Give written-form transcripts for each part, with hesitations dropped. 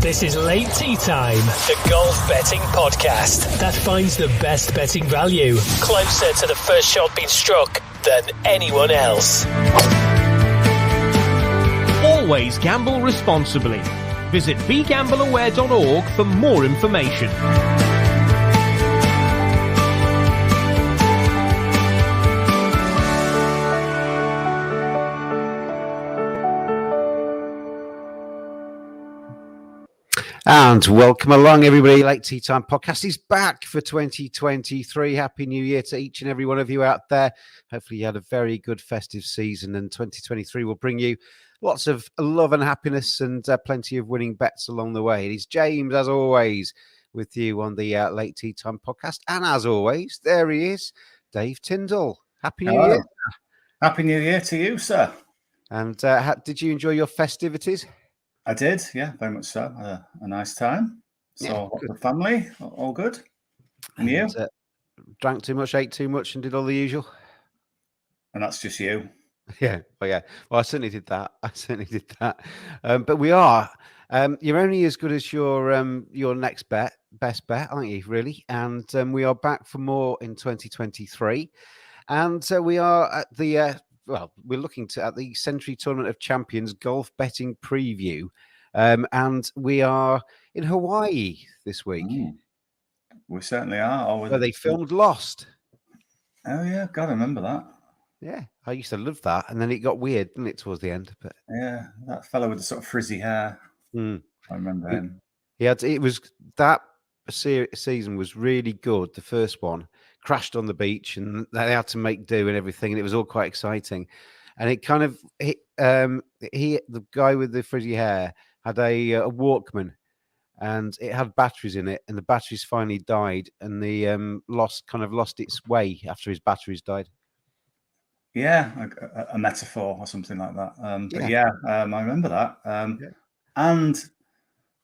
This is Late Tea Time, the golf betting podcast that finds the best betting value closer to the first shot being struck than anyone else. Always gamble responsibly. Visit begambleaware.org for more information. And welcome along, everybody. Late Tea Time podcast is back for 2023. Happy New Year to each and every one of you out there. Hopefully you had a very good festive season, and 2023 will bring you lots of love and happiness and plenty of winning bets along the way. It is James, as always, with you on the Late Tea Time podcast. And as always, there he is, Dave Tindall. Happy New Year. Happy New Year to you, sir. And did you enjoy your festivities? I did, yeah, very much so. A nice time. So, the family, all good. And you? Drank too much, ate too much, and did all the usual. And that's just you. Yeah. Well, I certainly did that. But we are. You're only as good as your next best bet, aren't you? Really. And we are back for more in 2023. And we are at the. We're looking at the Sentry Tournament of Champions golf betting preview, and we are in Hawaii this week. We certainly are. Where they filmed Lost. Oh yeah, God, I remember that. Yeah, I used to love that, and then it got weird, didn't it, towards the end? But yeah, that fellow with the sort of frizzy hair. I remember him. It was that season was really good. The first one crashed on the beach, and they had to make do and everything, and it was all quite exciting. And it kind of the guy with the frizzy hair had a Walkman, and it had batteries in it, and the batteries finally died, and the lost its way after his batteries died. Yeah, a metaphor or something like that. I remember that. And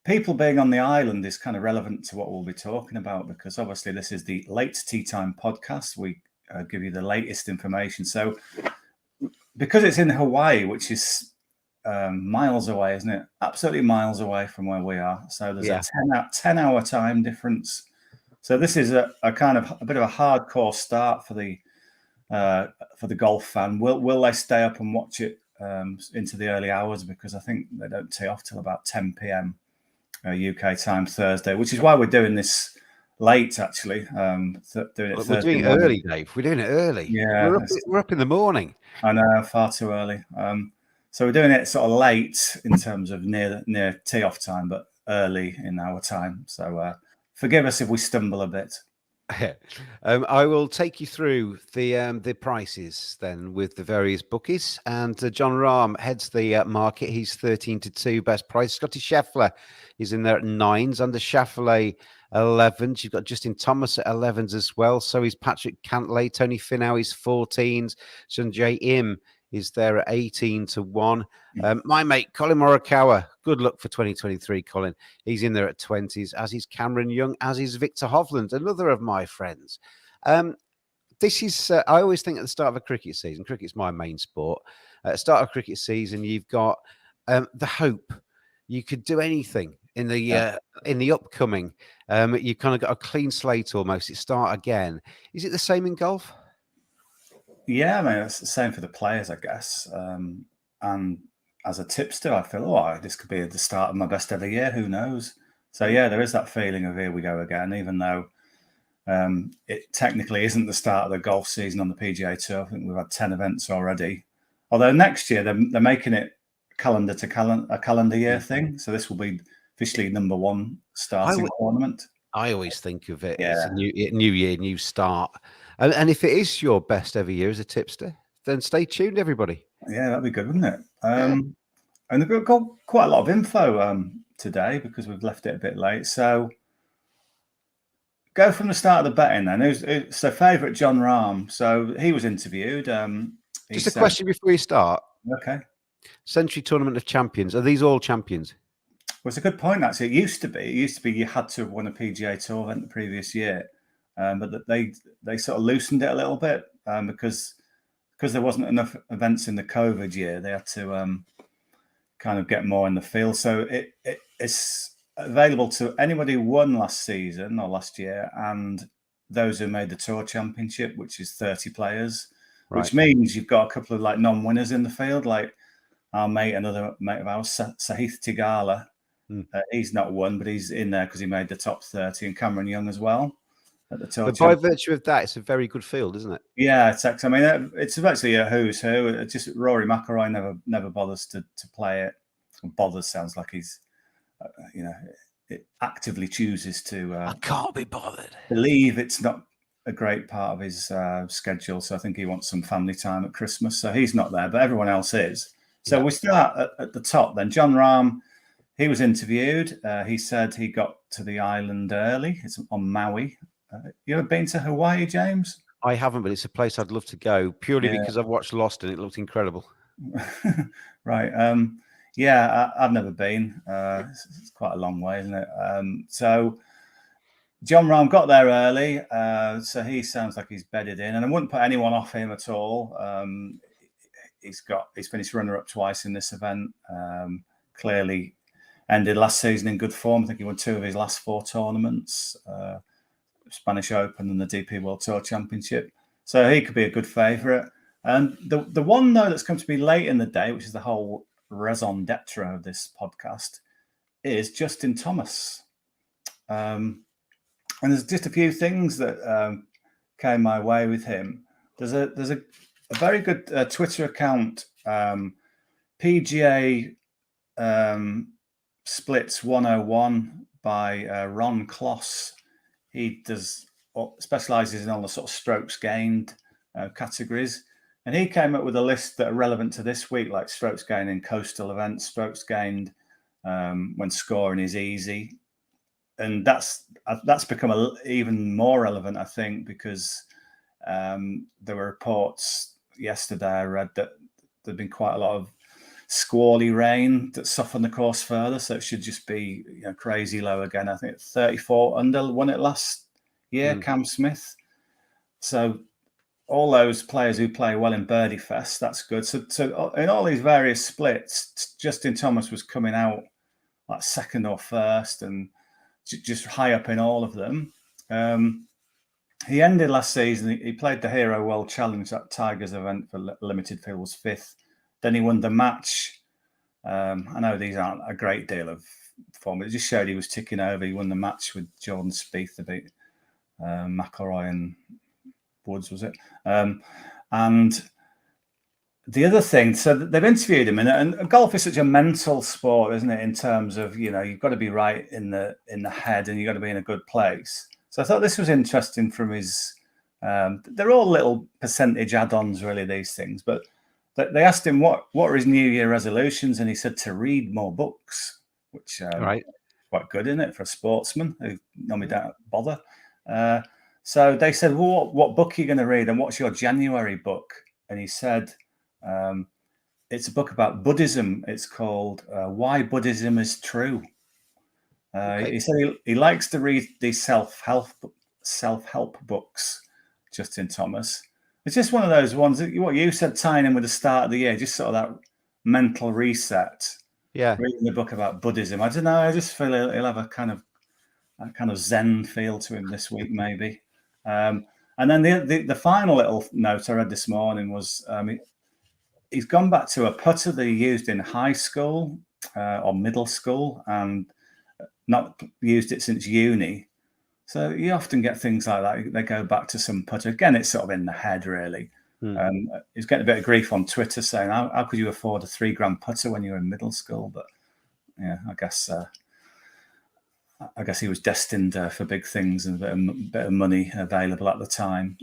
people being on the island is kind of relevant to what we'll be talking about, because obviously this is the Late Tea Time podcast. We give you the latest information. So because it's in Hawaii, which is miles away, isn't it? Absolutely miles away from where we are. So there's a 10-hour time difference. So this is a kind of a bit of a hardcore start for the golf fan. Will they stay up and watch it into the early hours? Because I think they don't tee off till about 10 p.m. UK time Thursday, which is why we're doing this late, actually. We're doing it early, Dave. We're doing it early. Yeah, we're up in the morning. I know, far too early. So we're doing it sort of late in terms of near tee off time, but early in our time. So forgive us if we stumble a bit. I will take you through the prices then with the various bookies. And John Rahm heads the market. He's 13-2 best price. Scotty Scheffler is in there at 9s. Under Scheffler 11s. You've got Justin Thomas at 11s as well. So is Patrick Cantlay. Tony Finau is 14s. Sungjae Im is there at 18-1. My mate Colin Morikawa, good luck for 2023, Colin. He's in there at 20s, as is Cameron Young, as is Victor Hovland, another of my friends. This is, I always think at the start of a cricket season, cricket's my main sport. At the start of cricket season, you've got the hope. You could do anything in the upcoming. You kind of got a clean slate almost. It start again. Is it the same in golf? Yeah, I mean, it's the same for the players, I guess. And as a tipster, I feel, this could be the start of my best ever year. Who knows? So, yeah, there is that feeling of here we go again, even though it technically isn't the start of the golf season on the PGA Tour. I think we've had 10 events already. Although next year, they're making it calendar to calendar year thing. So this will be officially number one starting tournament. I always think of it as a new year, new start. And if it is your best ever year as a tipster, then stay tuned, everybody. Yeah, that'd be good, wouldn't it? And we've got quite a lot of info today because we've left it a bit late. So go from the start of the betting then. It's their favourite, John Rahm. So he was interviewed. Just a question before you start. Okay. Sentry Tournament of Champions. Are these all champions? Well, it's a good point, actually. It used to be you had to have won a PGA Tour event the previous year. But they sort of loosened it a little bit because there wasn't enough events in the COVID year. They had to kind of get more in the field. So it's available to anybody who won last season or last year, and those who made the Tour Championship, which is 30 players, which means you've got a couple of like non-winners in the field, like our mate, another mate of ours, Sahith Tigala. He's not won, but he's in there because he made the top 30, and Cameron Young as well at the Tour. But by virtue of that, it's a very good field, isn't it? Yeah, I mean, it's actually a who's who. It's just Rory McIlroy never bothers to play it. Bothers sounds like he's, it actively chooses to. I can't be bothered. Believe it's not a great part of his schedule, so I think he wants some family time at Christmas. So he's not there, but everyone else is. So we start at the top. Then Jon Rahm, he was interviewed. He said he got to the island early. It's on Maui. You ever been to Hawaii, James? I haven't, but it's a place I'd love to go purely because I've watched Lost and it looked incredible. Right. I've never been. It's quite a long way, isn't it? So Jon Rahm got there early. So he sounds like he's bedded in, and I wouldn't put anyone off him at all. He's finished runner-up twice in this event. Clearly ended last season in good form. I think he won 2 of his last 4 tournaments. Spanish Open and the DP World Tour Championship. So he could be a good favourite. And the one, though, that's come to me late in the day, which is the whole raison d'etre of this podcast, is Justin Thomas. And there's just a few things that came my way with him. There's a very good Twitter account, PGA Splits 101 by Ron Kloss. He specialises in all the sort of strokes gained categories. And he came up with a list that are relevant to this week, like strokes gained in coastal events, strokes gained when scoring is easy. And that's become even more relevant, I think, because there were reports yesterday I read that there'd been quite a lot of squally rain that softened the course further, so it should just be crazy low again. I think 34 under won it last year, Cam Smith. So all those players who play well in Birdie Fest, that's good. So in all these various splits, Justin Thomas was coming out like second or first, and just high up in all of them. He ended last season. He played the Hero World Challenge, that Tigers event for limited field, was 5th. Then he won the match. I know these aren't a great deal of form, but it just showed he was ticking over. He won the match with Jordan Spieth to beat McIlroy and Woods, was it? And the other thing, so they've interviewed him, and golf is such a mental sport, isn't it? In terms of you've got to be right in the head, and you've got to be in a good place. So I thought this was interesting from his. They're all little percentage add-ons, really. These things, but they asked him what are his New Year resolutions, and he said to read more books, which quite good, isn't it, for a sportsman who normally don't bother. So they said, well, what book are you going to read, and what's your January book? And he said, it's a book about Buddhism. It's called Why Buddhism is True. He said he likes to read these self-help books, Justin Thomas. It's just one of those ones that what you said, tying in with the start of the year, just sort of that mental reset. Yeah. Reading a book about Buddhism. I don't know. I just feel he'll have a kind of Zen feel to him this week, maybe. And then the final little note I read this morning was he's gone back to a putter that he used in high school or middle school and not used it since uni. So you often get things like that. They go back to some putter. Again, it's sort of in the head, really. He's getting a bit of grief on Twitter saying, how could you afford a 3-gram putter when you were in middle school? But yeah, I guess he was destined for big things and a bit of money available at the time.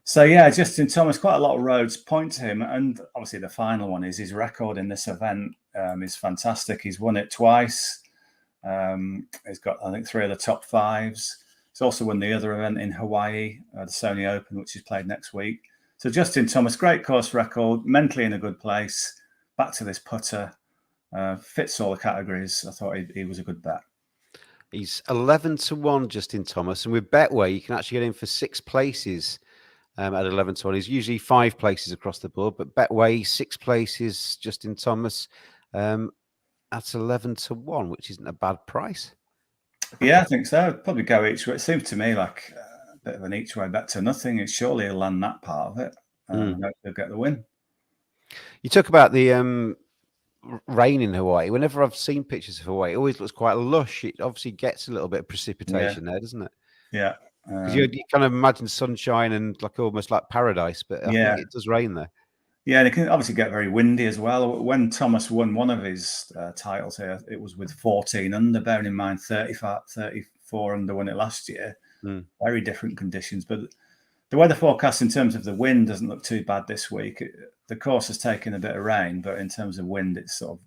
So yeah, Justin Thomas, quite a lot of roads point to him. And obviously the final one is his record in this event is fantastic. He's won it twice. He's got, I think, 3 of the top 5s. He's also won the other event in Hawaii, the Sony Open, which is played next week. So Justin Thomas, great course record, mentally in a good place. Back to this putter, fits all the categories. I thought he was a good bet. He's 11-1, Justin Thomas, and with Betway, you can actually get in for 6 places at 11-1. He's usually 5 places across the board, but Betway 6 places, Justin Thomas. That's 11-1, which isn't a bad price. Yeah, I think so. I'd probably go each way. It seems to me like a bit of an each way bet to nothing. It's surely he'll land that part of it. He'll get the win. You talk about the rain in Hawaii. Whenever I've seen pictures of Hawaii, it always looks quite lush. It obviously gets a little bit of precipitation there, doesn't it? Yeah. Because you kind of imagine sunshine and like almost like paradise, but I think it does rain there. Yeah, and it can obviously get very windy as well. When Thomas won one of his titles here, it was with 14 under, bearing in mind 34 under won it last year. Very different conditions. But the weather forecast in terms of the wind doesn't look too bad this week. The course has taken a bit of rain, but in terms of wind, it's sort of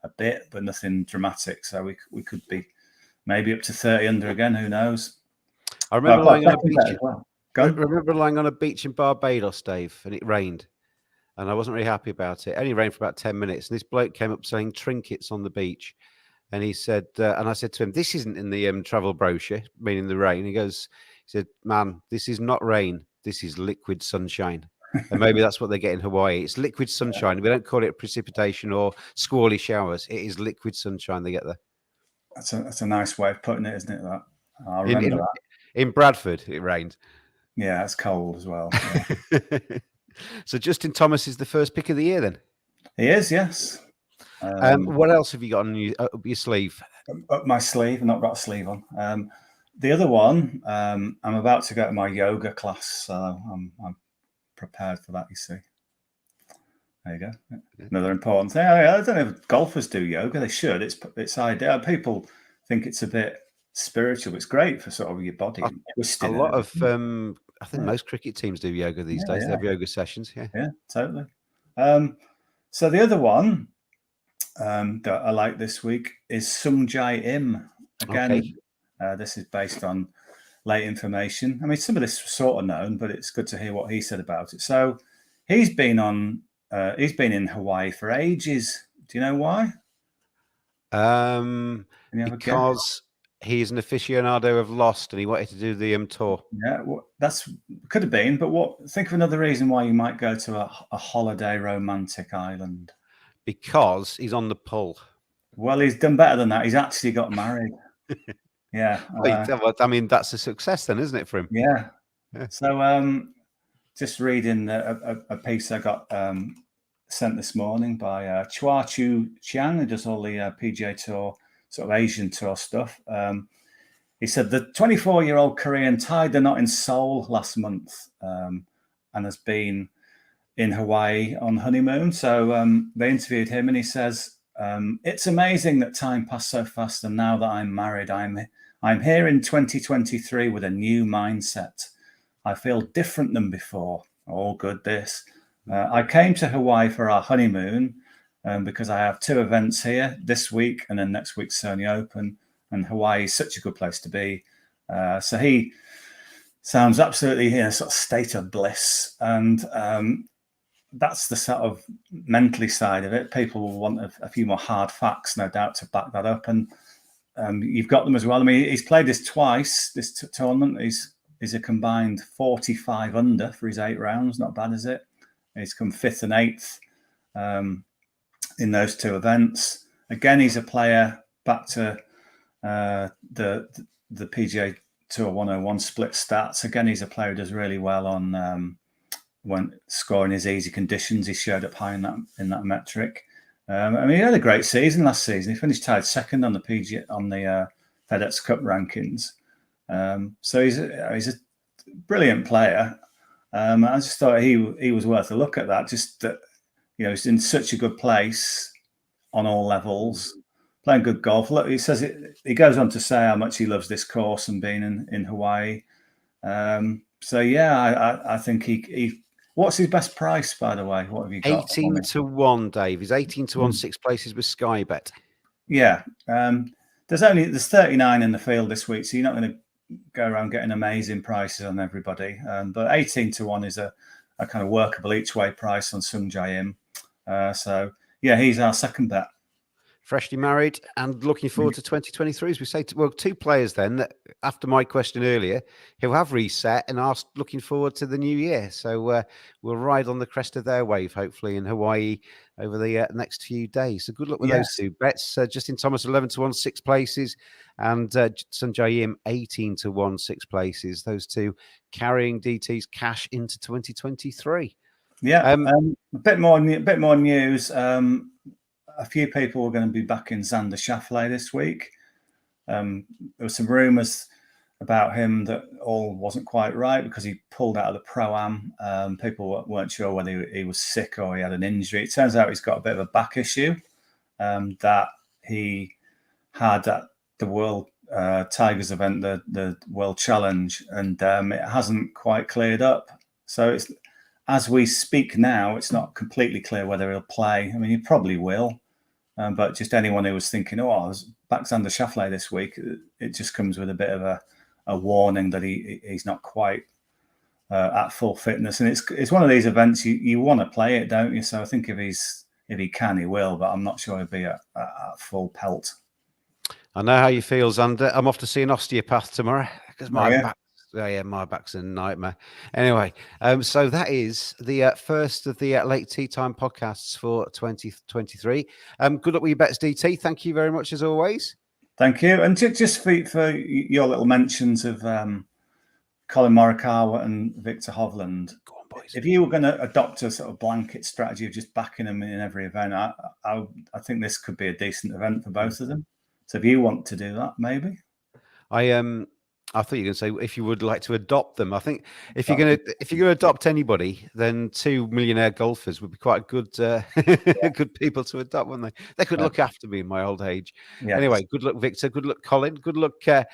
a bit, but nothing dramatic. So we could be maybe up to 30 under again. Who knows? I remember lying on a beach. Remember lying on a beach in Barbados, Dave, and it rained. And I wasn't really happy about it. It only rained for about 10 minutes. And this bloke came up selling trinkets on the beach. And he said, and I said to him, this isn't in the travel brochure, meaning the rain. He said, man, this is not rain. This is liquid sunshine. And maybe that's what they get in Hawaii. It's liquid sunshine. We don't call it precipitation or squally showers. It is liquid sunshine they get there. That's a nice way of putting it, isn't it? That I remember that. In Bradford, it rained. Yeah, it's cold as well. Yeah. So Justin Thomas is the first pick of the year, then? He is, yes. What else have you got on up your sleeve? Up my sleeve. I've not got a sleeve on. The other one, I'm about to go to my yoga class, so I'm prepared for that, you see. There you go. Yeah. Another important thing. I don't know if golfers do yoga. They should. It's ideal. People think it's a bit spiritual. It's great for sort of your body. A lot of... I think most cricket teams do yoga these days. They have yoga sessions. Yeah, totally. So the other one that I like this week is Sung Jae Im. Again, this is based on late information. I mean, some of this was sort of known, but it's good to hear what he said about it. So he's been in Hawaii for ages. Do you know why? Because he's an aficionado of Lost and he wanted to do the tour. Yeah, well, could have been, but think of another reason why you might go to a holiday romantic island. Because he's on the pull. Well, he's done better than that. He's actually got married. Yeah. I mean, that's a success then, isn't it, for him? Yeah. So just reading a piece I got sent this morning by Chua Chu Chiang, who does all the PGA Tour, sort of Asian tour stuff. He said the 24-year-old Korean tied the knot in Seoul last month and has been in Hawaii on honeymoon. So they interviewed him and he says, it's amazing that time passed so fast. And now that I'm married, I'm here in 2023 with a new mindset. I feel different than before. All good, this. I came to Hawaii for our honeymoon because I have 2 events here this week and then next week's Sony Open, and Hawaii is such a good place to be. So he sounds absolutely in a sort of state of bliss, and that's the sort of mentally side of it. People will want a few more hard facts, no doubt, to back that up, and you've got them as well. I mean, he's played this twice, this tournament. He's a combined 45 under for his 8 rounds. Not bad, is it? He's come 5th and 8th in those 2 events. Again, he's a player back to the PGA Tour 101 split stats. Again, he's a player who does really well on when scoring his easy conditions. He showed up high in that metric. I mean, he had a great season last season. He finished tied 2nd on the FedEx Cup rankings. So he's a brilliant player. I just thought he was worth a look at that. Just that, he's in such a good place on all levels, playing good golf. Look, he says he goes on to say how much he loves this course and being in Hawaii. So yeah, I think he. What's his best price, by the way? What have you got? 18-1, Dave. He's 18-1, 6 places with Sky Bet. Yeah, there's 39 in the field this week, so you're not going to go around getting amazing prices on everybody. But 18-1 is a kind of workable each way price on Sung Jae Im. So yeah, he's our second bet. freshly married, and looking forward to 2023. As we say, well, 2 players then, that, after my question earlier, who have reset and are looking forward to the new year. So we'll ride on the crest of their wave, hopefully, in Hawaii over the next few days. So good luck with those 2 bets. Justin Thomas, 11-1, 6 places, and Sanjay Im, 18-1, 6 places. Those 2 carrying DT's cash into 2023. Yeah, a bit more news. A few people were going to be back in Xander Schauffele this week. There were some rumours about him that all wasn't quite right because he pulled out of the Pro-Am. People weren't sure whether he was sick or he had an injury. It turns out he's got a bit of a back issue that he had at the World Tigers event, the World Challenge, and it hasn't quite cleared up. So it's, as we speak now, it's not completely clear whether he'll play. I mean, he probably will. But just anyone who was thinking, I was back Xander Schauffele this week, it just comes with a bit of a warning that he's not quite at full fitness. And it's one of these events you want to play it, don't you? So I think if he can, he will. But I'm not sure he'll be at full pelt. I know how you feel, Xander. I'm off to see an osteopath tomorrow because my back. Oh, yeah, my back's a nightmare. Anyway, so that is the first of the Late Tea Time podcasts for 2023. Good luck with your bets, DT. Thank you very much, as always. Thank you. And just for your little mentions of Colin Morikawa and Victor Hovland, go on, boys. If you were going to adopt a sort of blanket strategy of just backing them in every event, I think this could be a decent event for both of them. So if you want to do that, maybe. I thought you were going to say if you would like to adopt them. I think if you're going to adopt anybody, then 2 millionaire golfers would be quite good good people to adopt, wouldn't they? They could look after me in my old age. Yes. Anyway, good luck, Victor. Good luck, Colin. Good luck to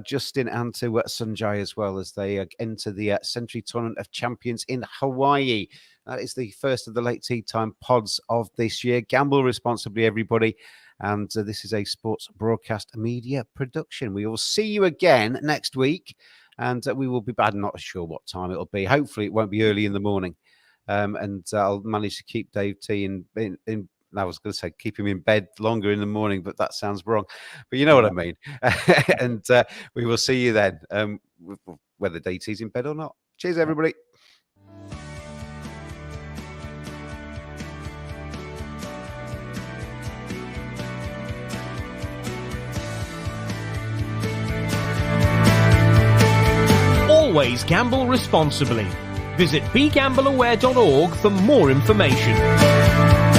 Justin and to Sanjay as well as they enter the Sentry Tournament of Champions in Hawaii. That is the first of the Late Tea Time pods of this year. Gamble responsibly, everybody. And this is a sports broadcast media production. We will see you again next week, and we will be back. I'm not sure what time it'll be. Hopefully, it won't be early in the morning. And I'll manage to keep Dave T in. I was going to say keep him in bed longer in the morning, but that sounds wrong. But you know what I mean. And we will see you then, whether Dave T's in bed or not. Cheers, everybody. Always gamble responsibly. Visit begambleaware.org for more information.